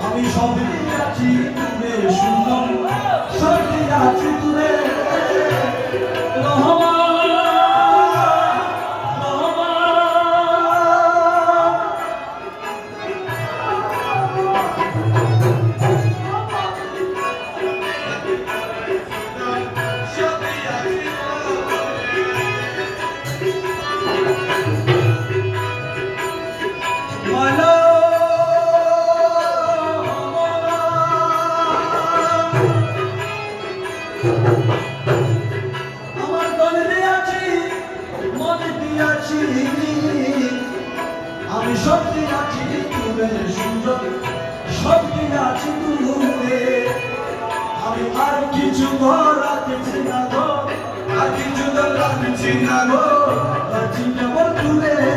আমি সবই আছি তুমি সুন্দর সবই আছি তুমি আমার দলে আছি মনে দিয়াছি আমি সত্যি আছি তুমি সুন্দর সত্যি আছি তুমি আমি আর কিছু রাখছি না গো আর কিছু রাখছি না গো চিন্তা তুলে